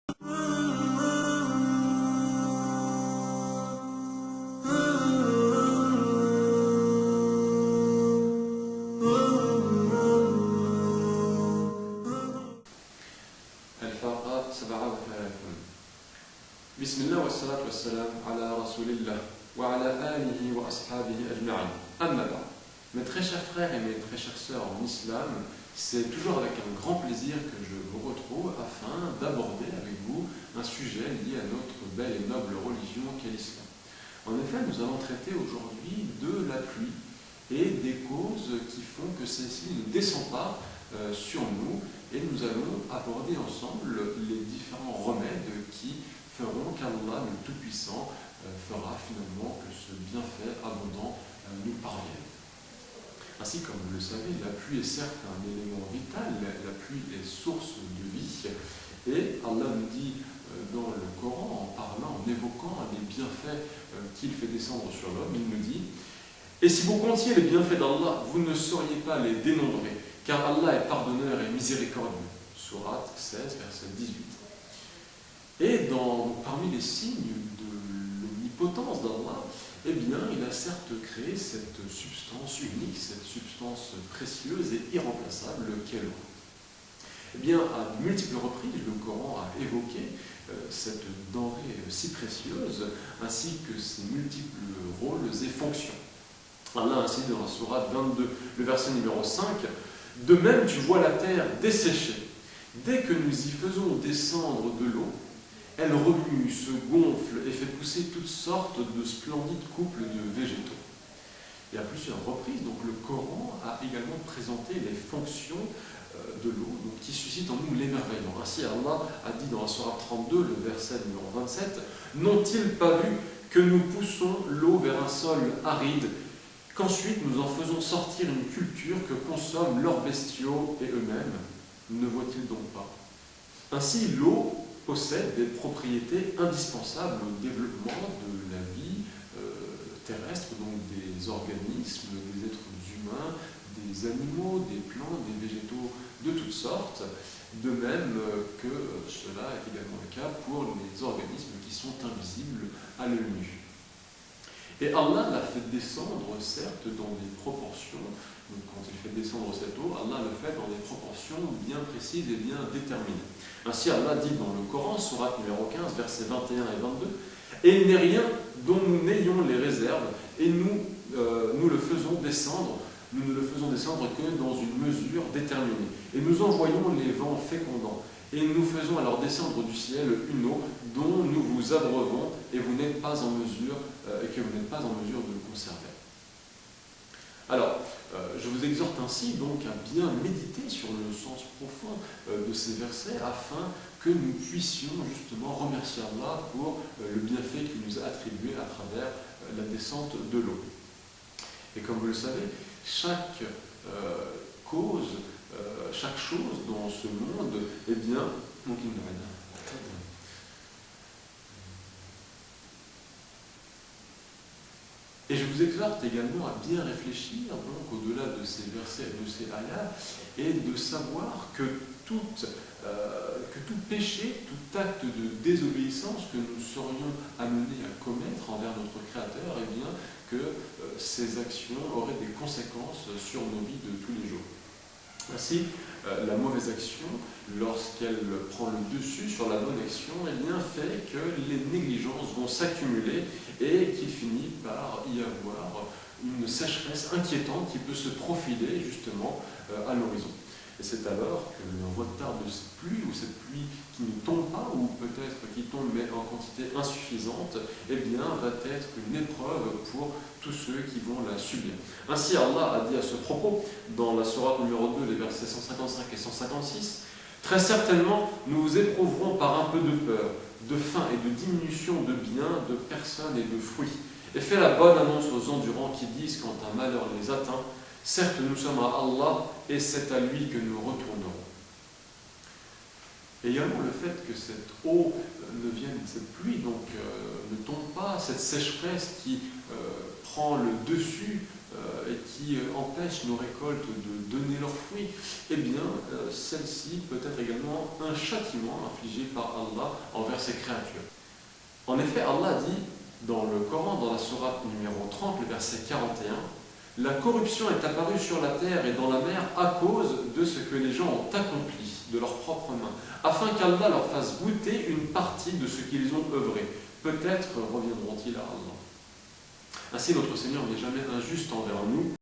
الفاقات سبعة وثلاثون. بسم الله والصلاة والسلام على رسول الله وعلى آله وأصحابه أجمعين. أما بعد. Mes très chers frères et mes très chères sœurs en islam, c'est toujours avec un grand plaisir que je vous retrouve afin d'aborder avec vous un sujet lié à notre belle et noble religion qu'est l'islam. En effet, nous allons traiter aujourd'hui de la pluie et des causes qui font que celle-ci ne descend pas sur nous, et nous allons aborder ensemble les différents remèdes qui feront qu'Allah le Tout-Puissant fera finalement que ce bienfait abondant nous parvienne. Ainsi, comme vous le savez, la pluie est certes un élément vital, la pluie est source de vie, et Allah nous dit dans le Coran, en parlant, en évoquant les bienfaits qu'il fait descendre sur l'homme, il nous dit « Et si vous comptiez les bienfaits d'Allah, vous ne sauriez pas les dénombrer, car Allah est pardonneur et miséricordieux. » Sourate 16, verset 18. Et parmi les signes de l'omnipotence d'Allah, eh bien, il a certes créé cette substance unique, cette substance précieuse et irremplaçable qu'est l'eau. Eh bien, à de multiples reprises, le Coran a évoqué cette denrée si précieuse, ainsi que ses multiples rôles et fonctions. Allah ainsi dans la sourate 22, le verset numéro 5, « De même tu vois la terre desséchée. Dès que nous y faisons descendre de l'eau, elle remue, se gonfle et fait pousser toutes sortes de splendides couples de végétaux. » Et à plusieurs reprises, donc, le Coran a également présenté les fonctions de l'eau, qui suscitent en nous l'émerveillement. Ainsi, Allah a dit dans la sourate 32, le verset numéro 27, « N'ont-ils pas vu que nous poussons l'eau vers un sol aride, qu'ensuite nous en faisons sortir une culture que consomment leurs bestiaux et eux-mêmes? Ne voient-ils donc pas ?» Ainsi, l'eau possède des propriétés indispensables au développement de la vie terrestre, donc des organismes, des êtres humains, des animaux, des plantes, des végétaux de toutes sortes, de même que cela est également le cas pour les organismes qui sont invisibles à l'œil nu. Et Allah l'a fait descendre, certes, dans des proportions, donc quand il fait descendre cette eau, Allah le fait dans des proportions bien précises et bien déterminées. Ainsi, Allah dit dans le Coran, sourate numéro 15, versets 21 et 22, « Et il n'est rien dont nous n'ayons les réserves, et nous le faisons descendre, nous ne le faisons descendre que dans une mesure déterminée. Et nous envoyons les vents fécondants, et nous faisons alors descendre du ciel une eau dont nous vous abreuvons, et vous n'êtes pas en mesure, et que vous n'êtes pas en mesure de conserver. » Alors, je vous exhorte ainsi donc à bien méditer sur le sens profond de ces versets afin que nous puissions justement remercier Allah pour le bienfait qu'il nous a attribué à travers la descente de l'eau. Et comme vous le savez, chaque cause, chaque chose dans ce monde, eh bien, donc il ne rien. Et je vous exhorte également à bien réfléchir, donc, au-delà de ces versets, de ces ayats, et de savoir que tout péché, tout acte de désobéissance que nous serions amenés à commettre envers notre Créateur, eh bien, que ces actions auraient des conséquences sur nos vies de tous les jours. Ainsi, la mauvaise action, lorsqu'elle prend le dessus sur la bonne action, eh bien, fait que les négligences vont s'accumuler et qu'il finit par y avoir une sécheresse inquiétante qui peut se profiler justement à l'horizon. Et c'est alors que le retard de cette pluie, ou cette pluie qui ne tombe pas, ou peut-être qui tombe mais en quantité insuffisante, eh bien, va être une épreuve pour tous ceux qui vont la subir. Ainsi, Allah a dit à ce propos, dans la sourate numéro 2, les versets 155 et 156, « Très certainement, nous vous éprouverons par un peu de peur, de faim et de diminution de biens, de personnes et de fruits. Et fais la bonne annonce aux endurants qui disent quand un malheur les atteint, certes nous sommes à Allah et c'est à lui que nous retournerons. » Et également le fait que cette eau ne vienne, cette pluie donc ne tombe pas, cette sécheresse qui prend le dessus et qui empêche nos récoltes de donner leurs fruits, eh bien, celle-ci peut être également un châtiment infligé par Allah envers ses créatures. En effet, Allah dit dans le Coran, dans la sourate numéro 30, le verset 41, « La corruption est apparue sur la terre et dans la mer à cause de ce que les gens ont accompli de leurs propres mains, afin qu'Allah leur fasse goûter une partie de ce qu'ils ont œuvré. Peut-être reviendront-ils à Allah. » Ainsi, notre Seigneur n'est jamais injuste envers nous.